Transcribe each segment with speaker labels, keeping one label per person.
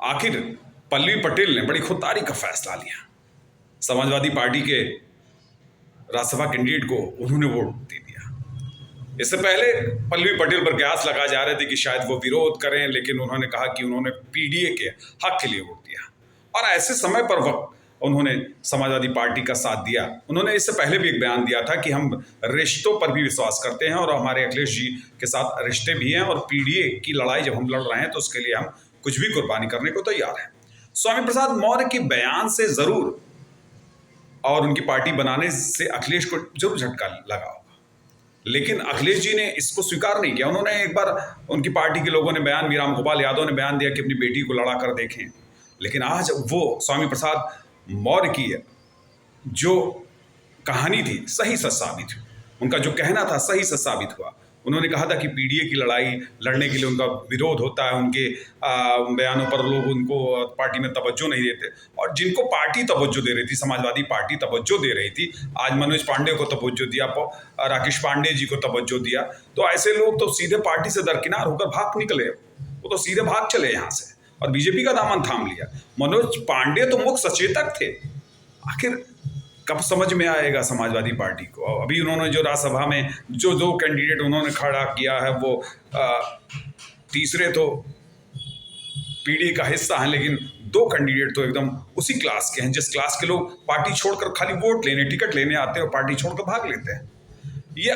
Speaker 1: आखिर पल्लवी पटेल ने बड़ी खुददारी का फैसला लिया। समाजवादी पार्टी के राज्यसभा कैंडिडेट को उन्होंने वोट दे दिया। इससे पहले पल्लवी पटेल पर कयास लगाए जा रहे थे कि शायद वो विरोध करें, लेकिन उन्होंने कहा कि उन्होंने पीडीए के हक के लिए वोट दिया और ऐसे समय पर वक्त उन्होंने समाजवादी पार्टी का साथ दिया। उन्होंने इससे पहले भी एक बयान दिया था कि हम रिश्तों पर भी विश्वास करते हैं और हमारे अखिलेश जी के साथ रिश्ते भी हैं और पीडीए की लड़ाई जब हम लड़ रहे हैं तो उसके लिए हम कुछ भी कुर्बानी करने को तैयार हैं। स्वामी प्रसाद मौर्य के बयान से जरूर और उनकी पार्टी बनाने से अखिलेश को जरूर झटका लगा होगा, लेकिन अखिलेश जी ने इसको स्वीकार नहीं किया। उन्होंने एक बार उनकी पार्टी के लोगों ने बयान भी, राम गोपाल यादव ने बयान दिया कि अपनी बेटी को लड़ा कर देखें, लेकिन आज वो स्वामी प्रसाद मौर्य की जो कहानी थी सही सच साबित हुई, उनका जो कहना था सही सच साबित हुआ। उन्होंने कहा था कि पीडीए की लड़ाई लड़ने के लिए उनका विरोध होता है, उनके बयानों पर लोग उनको पार्टी में तवज्जो नहीं देते और जिनको पार्टी तवज्जो दे रही थी, समाजवादी पार्टी तवज्जो दे रही थी, आज मनोज पांडे को तवज्जो दिया, राकेश पांडे जी को तवज्जो दिया, तो ऐसे लोग तो सीधे पार्टी से दरकिनार होकर भाग निकले, वो तो सीधे भाग चले यहाँ से और बीजेपी का दामन थाम लिया। मनोज पांडे तो मुख्य सचेतक थे, आखिर कब समझ में आएगा समाजवादी पार्टी को। अभी उन्होंने जो राज्यसभा में जो दो कैंडिडेट उन्होंने खड़ा किया है वो तीसरे तो पीडीए का हिस्सा है, लेकिन दो कैंडिडेट तो एकदम उसी क्लास के हैं जिस क्लास के लोग पार्टी छोड़कर खाली वोट लेने, टिकट लेने आते हैं और पार्टी छोड़कर भाग लेते हैं। ये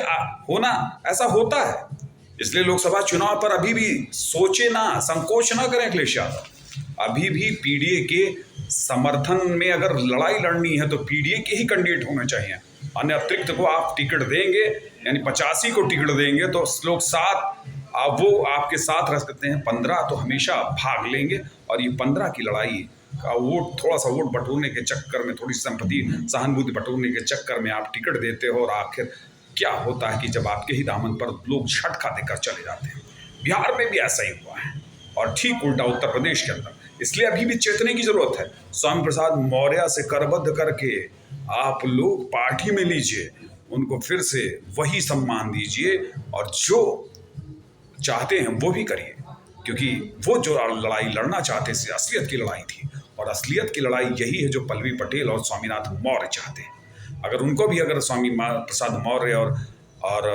Speaker 1: होना ऐसा होता है, इसलिए लोकसभा चुनाव पर अभी भी सोचे ना, संकोच ना करें अखिलेश यादव। अभी भी पीडीए के समर्थन में अगर लड़ाई लड़नी है तो पीडीए के ही कैंडिडेट होने चाहिए, अन्य अतिरिक्त को आप टिकट देंगे यानी 85 को टिकट देंगे तो लोग साथ वो आपके साथ रह सकते हैं, 15 तो हमेशा भाग लेंगे और ये 15 की लड़ाई का वोट, थोड़ा सा वोट बटोरने के चक्कर में, थोड़ी संपत्ति सहानुभूति बटोरने के चक्कर में आप टिकट देते हो और आखिर क्या होता है कि जब आपके ही दामन पर लोग झटका देकर चले जाते हैं। बिहार में भी ऐसा ही हुआ है और ठीक उल्टा उत्तर प्रदेश के अंदर। इसलिए अभी भी चेतने की जरूरत है। स्वामी प्रसाद मौर्य से करबद्ध करके आप लोग पार्टी में लीजिए, उनको फिर से वही सम्मान दीजिए और जो चाहते हैं वो भी करिए, क्योंकि वो जो लड़ाई लड़ना चाहते थे असलियत की लड़ाई थी और असलियत की लड़ाई यही है जो पल्लवी पटेल और स्वामीनाथन मौर्य चाहते हैं। अगर उनको भी अगर स्वामी प्रसाद मौर्य और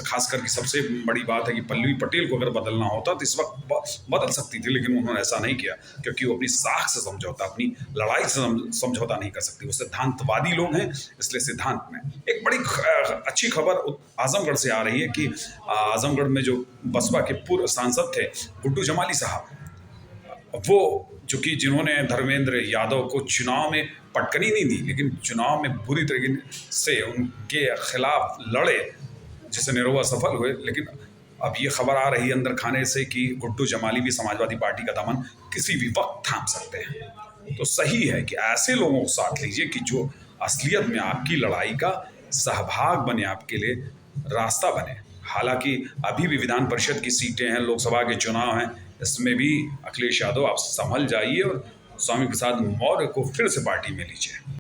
Speaker 1: खास करके सबसे बड़ी बात है कि पल्लवी पटेल को अगर बदलना होता तो इस वक्त बदल सकती थी, लेकिन उन्होंने ऐसा नहीं किया क्योंकि वो अपनी साख से समझौता, अपनी लड़ाई से समझौता नहीं कर सकती। वो सिद्धांतवादी लोग हैं, इसलिए सिद्धांत में। एक बड़ी अच्छी खबर आजमगढ़ से आ रही है कि आजमगढ़ में जो बसपा के पूर्व सांसद थे गुड्डू जमाली साहब, वो चूंकि जिन्होंने धर्मेंद्र यादव को चुनाव में पटकनी नहीं दी, लेकिन चुनाव में बुरी तरीके से उनके खिलाफ लड़े जिससे निरहुआ सफल हुए, लेकिन अब ये खबर आ रही है अंदर खाने से कि गुड्डू जमाली भी समाजवादी पार्टी का दामन किसी भी वक्त थाम सकते हैं। तो सही है कि ऐसे लोगों को साथ लीजिए कि जो असलियत में आपकी लड़ाई का सहभाग बने, आपके लिए रास्ता बने। हालांकि अभी भी विधान परिषद की सीटें हैं, लोकसभा के चुनाव हैं, इसमें भी अखिलेश यादव आप संभल जाइए और स्वामी प्रसाद मौर्य को फिर से पार्टी में लीजिए।